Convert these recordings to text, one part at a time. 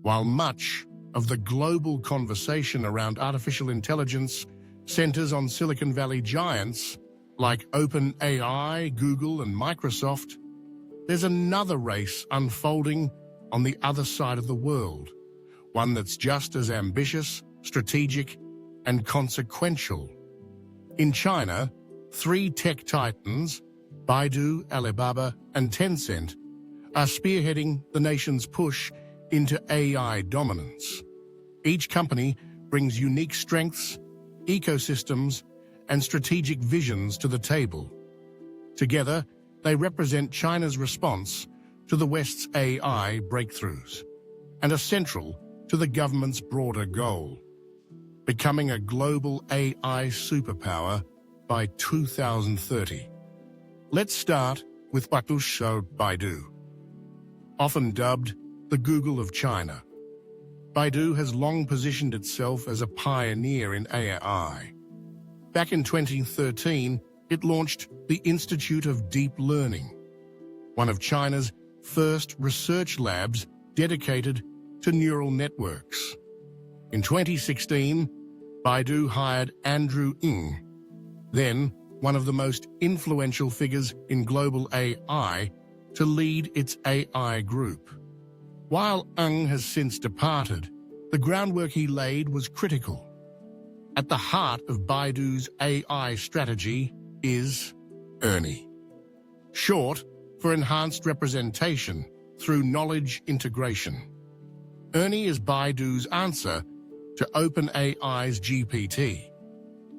While much of the global conversation around artificial intelligence centers on Silicon Valley giants like OpenAI, Google, and Microsoft, there's another race unfolding on the other side of the world, one that's just as ambitious, strategic, and consequential. In China, three tech titans, Baidu, Alibaba, and Tencent, are spearheading the nation's push into AI dominance. Each company brings unique strengths, ecosystems, and strategic visions to the table. Together, they represent China's response to the West's AI breakthroughs and are central to the government's broader goal: becoming a global AI superpower by 2030. Let's start with Baidu. Often dubbed the Google of China, Baidu has long positioned itself as a pioneer in AI. Back in 2013, it launched the Institute of Deep Learning, one of China's first research labs dedicated to neural networks. In 2016, Baidu hired Andrew Ng, then one of the most influential figures in global AI, to lead its AI group. While Ng has since departed, the groundwork he laid was critical. At the heart of Baidu's AI strategy is Ernie, short for Enhanced Representation through Knowledge Integration. Ernie is Baidu's answer to OpenAI's GPT.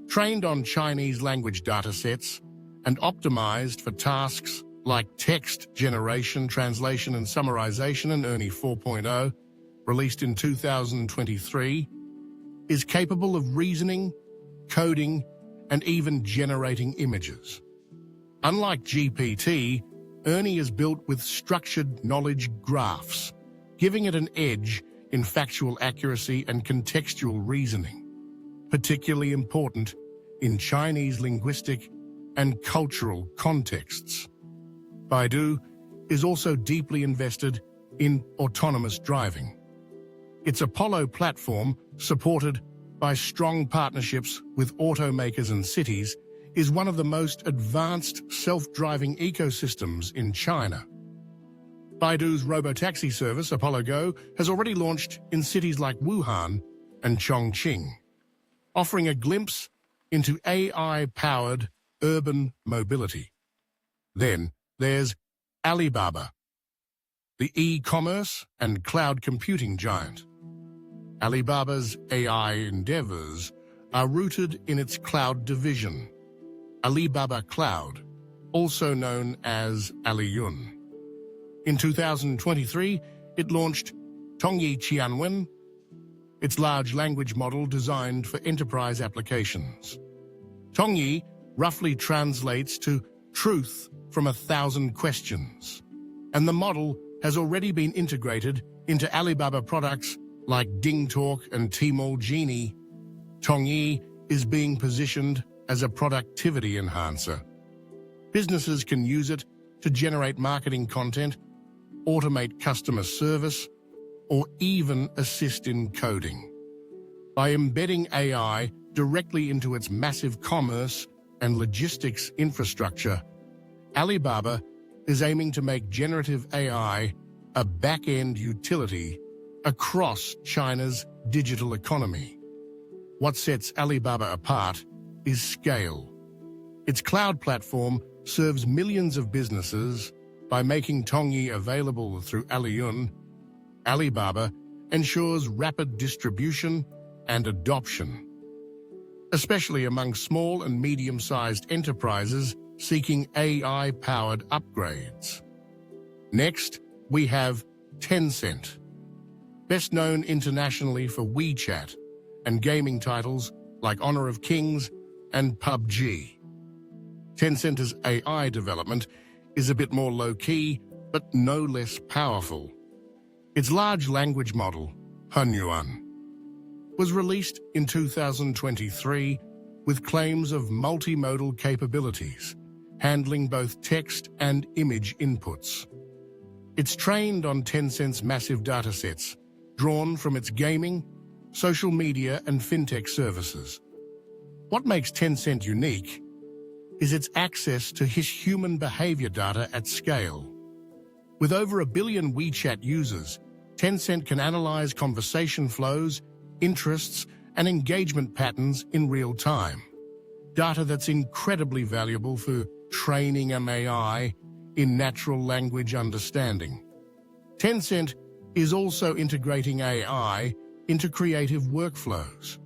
Trained on Chinese language datasets and optimized for tasks like text generation, translation, and summarization, and Ernie 4.0, released in 2023, is capable of reasoning, coding, and even generating images. Unlike GPT, Ernie is built with structured knowledge graphs, giving it an edge in factual accuracy and contextual reasoning, particularly important in Chinese linguistic and cultural contexts. Baidu is also deeply invested in autonomous driving. Its Apollo platform, supported by strong partnerships with automakers and cities, is one of the most advanced self-driving ecosystems in China. Baidu's robotaxi service, Apollo Go, has already launched in cities like Wuhan and Chongqing, offering a glimpse into AI-powered urban mobility. Then there's Alibaba, the e-commerce and cloud computing giant. Alibaba's AI endeavors are rooted in its cloud division, Alibaba Cloud, also known as Hunyuan. In 2023, it launched Tongyi Qianwen, its large language model designed for enterprise applications. Tongyi roughly translates to truth from 1,000 questions, and the model has already been integrated into Alibaba products like DingTalk and Tmall Genie. Tongyi is being positioned as a productivity enhancer. Businesses can use it to generate marketing content, automate customer service, or even assist in coding. By embedding AI directly into its massive commerce and logistics infrastructure, Alibaba is aiming to make generative AI a back-end utility across China's digital economy. What sets Alibaba apart is scale. Its cloud platform serves millions of businesses. By making Tongyi available through Hunyuan, Alibaba ensures rapid distribution and adoption, especially among small and medium-sized enterprises seeking AI-powered upgrades. Next, we have Tencent, best known internationally for WeChat and gaming titles like Honor of Kings and PUBG. Tencent's AI development is a bit more low-key, but no less powerful. Its large language model, Hunyuan, was released in 2023 with claims of multimodal capabilities, handling both text and image inputs. It's trained on Tencent's massive datasets, drawn from its gaming, social media, and fintech services. What makes Tencent unique is its access to human behavior data at scale. With over 1 billion WeChat users, Tencent can analyze conversation flows, interests, and engagement patterns in real time. Data that's incredibly valuable for training an AI in natural language understanding. Tencent is also integrating AI into creative workflows.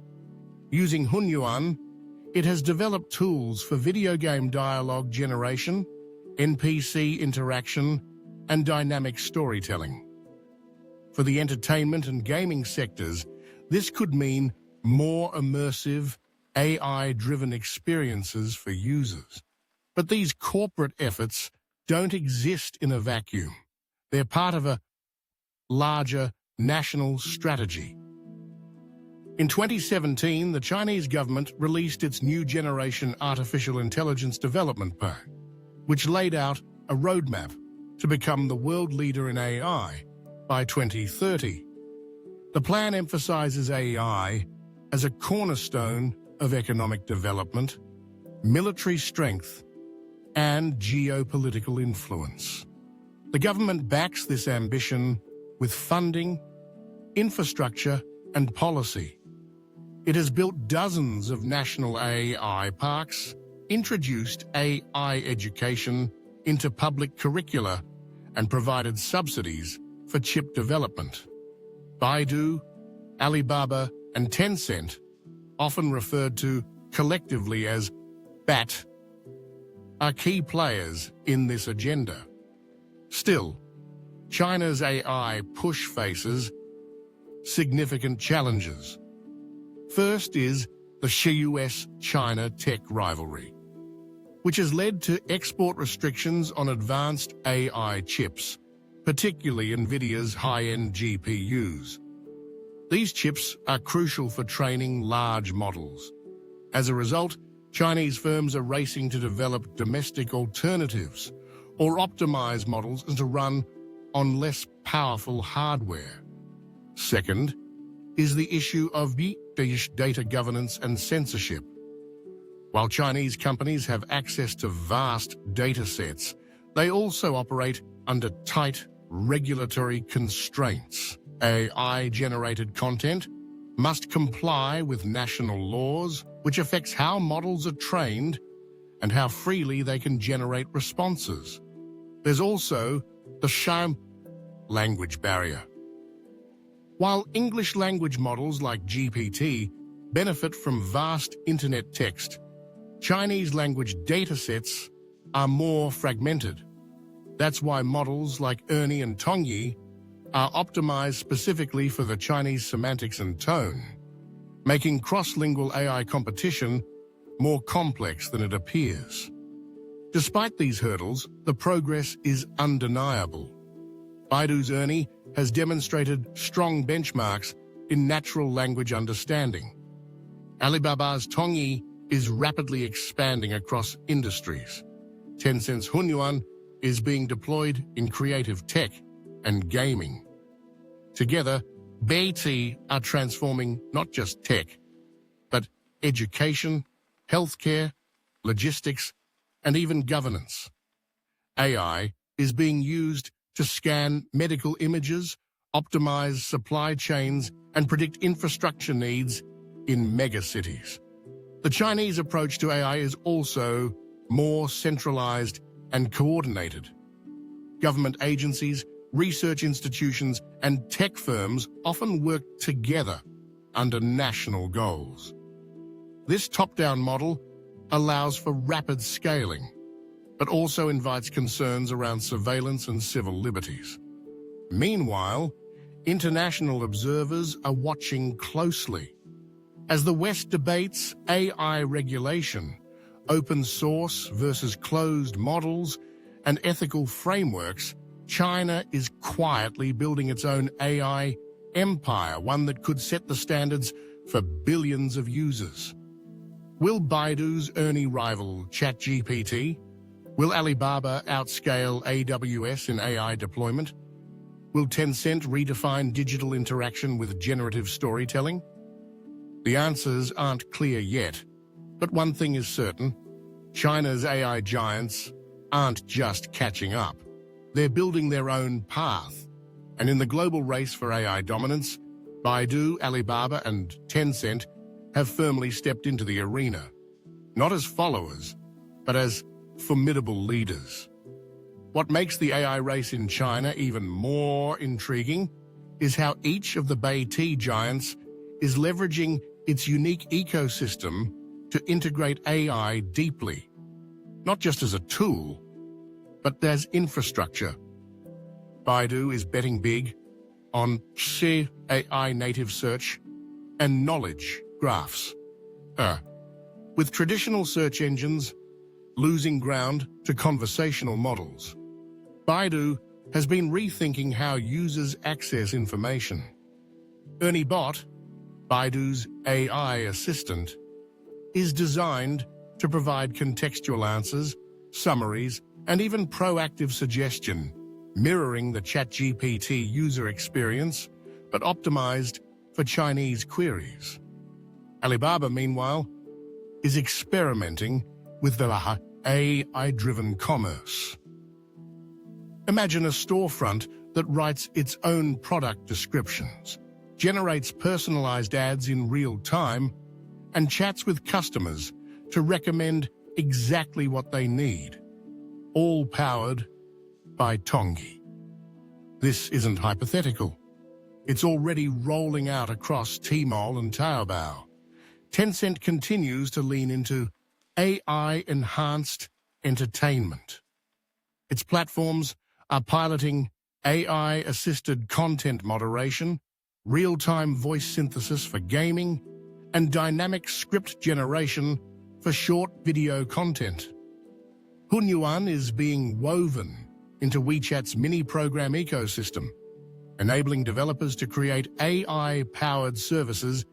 Using Hunyuan, it has developed tools for video game dialogue generation, NPC interaction, and dynamic storytelling. For the entertainment and gaming sectors, this could mean more immersive, AI-driven experiences for users. But these corporate efforts don't exist in a vacuum. They're part of a larger national strategy. In 2017, the Chinese government released its new generation artificial intelligence development plan, which laid out a roadmap to become the world leader in AI by 2030. The plan emphasizes AI as a cornerstone of economic development, military strength, and geopolitical influence. The government backs this ambition with funding, infrastructure, and policy. It has built dozens of national AI parks, introduced AI education into public curricula, and provided subsidies for chip development. Baidu, Alibaba, and Tencent, often referred to collectively as BAT, are key players in this agenda. Still, China's AI push faces significant challenges. First is the US-China tech rivalry, which has led to export restrictions on advanced AI chips, particularly NVIDIA's high-end GPUs. These chips are crucial for training large models. As a result, Chinese firms are racing to develop domestic alternatives or optimize models and to run on less powerful hardware. Second is the issue of data governance and censorship. While Chinese companies have access to vast datasets, they also operate under tight regulatory constraints. AI-generated content must comply with national laws, which affects how models are trained and how freely they can generate responses. There's also the Qianwen language barrier. While English language models like GPT benefit from vast internet text, Chinese language datasets are more fragmented. That's why models like Ernie and Tongyi are optimized specifically for the Chinese semantics and tone, making cross-lingual AI competition more complex than it appears. Despite these hurdles, the progress is undeniable. Baidu's Ernie has demonstrated strong benchmarks in natural language understanding. Alibaba's Tongyi is rapidly expanding across industries. Tencent's Hunyuan is being deployed in creative tech and gaming. Together, Baidu are transforming not just tech, but education, healthcare, logistics, and even governance. AI is being used to scan medical images, optimize supply chains, and predict infrastructure needs in megacities. The Chinese approach to AI is also more centralized and coordinated. Government agencies, research institutions, and tech firms often work together under national goals. This top-down model allows for rapid scaling, but also invites concerns around surveillance and civil liberties. Meanwhile, international observers are watching closely. As the West debates AI regulation, open source versus closed models, and ethical frameworks, China is quietly building its own AI empire, one that could set the standards for billions of users. Will Baidu's Ernie rival ChatGPT? Will Alibaba outscale AWS in AI deployment? Will Tencent redefine digital interaction with generative storytelling? The answers aren't clear yet, but one thing is certain: China's AI giants aren't just catching up. They're building their own path. And in the global race for AI dominance, Baidu, Alibaba, and Tencent have firmly stepped into the arena, not as followers, but as formidable leaders. What makes the AI race in China even more intriguing is how each of the Baidu giants is leveraging its unique ecosystem to integrate AI deeply, not just as a tool, but as infrastructure. Baidu is betting big on AI native search and knowledge graphs, with traditional search engines losing ground to conversational models. Baidu has been rethinking how users access information. Ernie Bot, Baidu's AI assistant, is designed to provide contextual answers, summaries, and even proactive suggestion, mirroring the ChatGPT user experience, but optimized for Chinese queries. Alibaba, meanwhile, is experimenting with the AI-driven commerce. Imagine a storefront that writes its own product descriptions, generates personalized ads in real time, and chats with customers to recommend exactly what they need, all powered by Tongyi. This isn't hypothetical. It's already rolling out across Tmall and Taobao. Tencent continues to lean into AI-enhanced entertainment. Its platforms are piloting AI-assisted content moderation, real-time voice synthesis for gaming, and dynamic script generation for short video content. Hunyuan is being woven into WeChat's mini-program ecosystem, enabling developers to create AI-powered services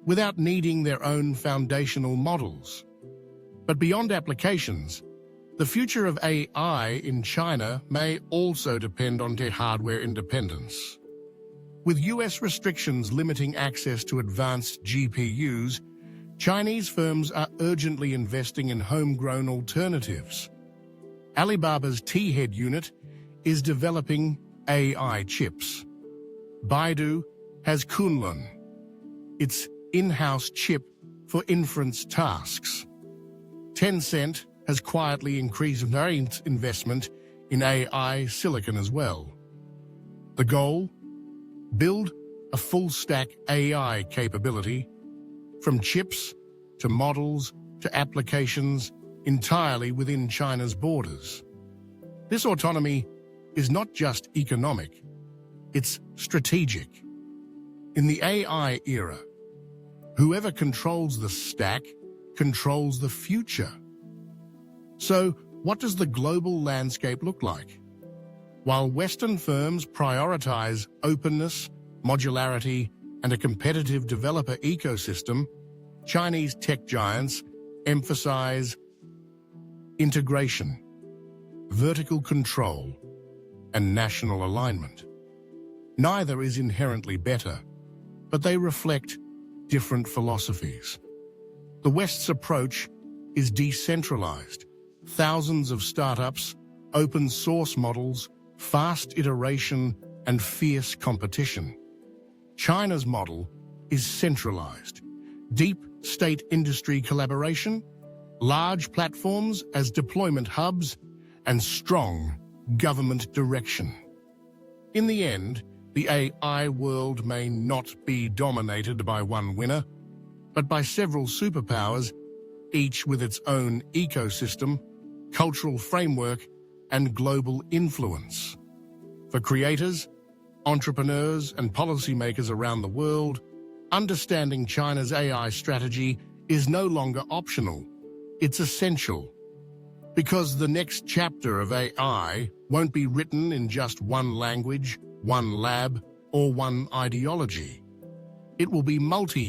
without needing their own foundational models. But beyond applications, the future of AI in China may also depend on tech hardware independence. With US restrictions limiting access to advanced GPUs, Chinese firms are urgently investing in homegrown alternatives. Alibaba's T-Head unit is developing AI chips. Baidu has Qianwen, its in-house chip for inference tasks. Tencent has quietly increased their investment in AI silicon as well. The goal? Build a full-stack AI capability, from chips to models to applications entirely within China's borders. This autonomy is not just economic, it's strategic. In the AI era, whoever controls the stack controls the future. So, what does the global landscape look like? While Western firms prioritize openness, modularity, and a competitive developer ecosystem, Chinese tech giants emphasize integration, vertical control, and national alignment. Neither is inherently better, but they reflect different philosophies. The West's approach is decentralized. Thousands of startups, open source models, fast iteration, and fierce competition. China's model is centralized. Deep state-industry collaboration, large platforms as deployment hubs, and strong government direction. In the end, the AI world may not be dominated by one winner, but by several superpowers, each with its own ecosystem, cultural framework, and global influence. For creators, entrepreneurs, and policymakers around the world, understanding China's AI strategy is no longer optional. It's essential. Because the next chapter of AI won't be written in just one language, one lab, or one ideology. It will be multi